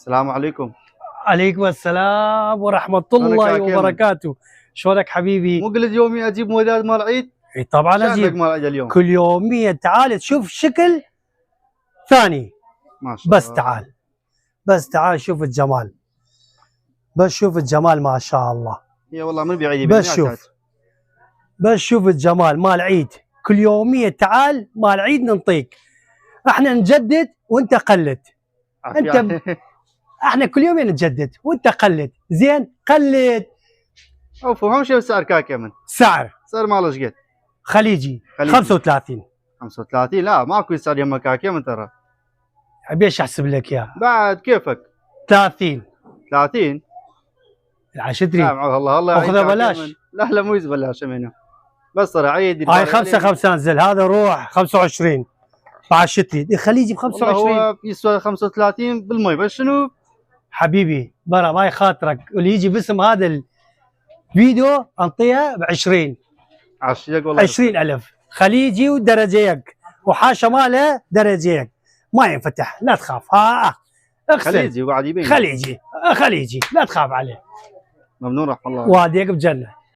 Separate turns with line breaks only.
السلام عليكم.
عليكم السلام ورحمة الله وبركاته. شلونك حبيبي؟
مو قلت يومي اجيب موديل مال العيد؟
اي طبعا اجيب
مال العيد اليوم
كل يومية. تعال تشوف شكل ثاني.
ما شاء الله.
بس تعال شوف الجمال. بس شوف الجمال ما شاء الله.
يا والله من بعيد
بس شوف الجمال مال عيد. كل يومية تعال مال عيد ننطيك. احنا نجدد وانت قلد. احنا كل يوم نجدد وانت قلد. زين قلد.
اوف اهم شيء السعر كاك يمن.
سعر
ماله ايش قد؟
خليجي 35.
35 لا ماكو سعر يمه كاك يمن ترى.
ابيش احسب لك اياه
بعد كيفك؟
30
العشرين.
لا
الله
اخذها بلاش.
لا مو بلاش منه. بس ترى عيد
هاي 5 انزل. هذا روح 25 بعد شتري خليجي ب 25.
هو يسوى 35 بالمي. بس شنو
حبيبي برا ما يخاطرك واللي يجي باسم هذا الفيديو انطيها ب 20.
عشيك والله
20,000 خليجي ودرجيك وحاشا ماله درجيك ما ينفتح. لا تخاف. اغسل.
خليجي وقاعد يبين
خليجي لا تخاف عليه.
ممنون رحم الله.
واديك بجنه.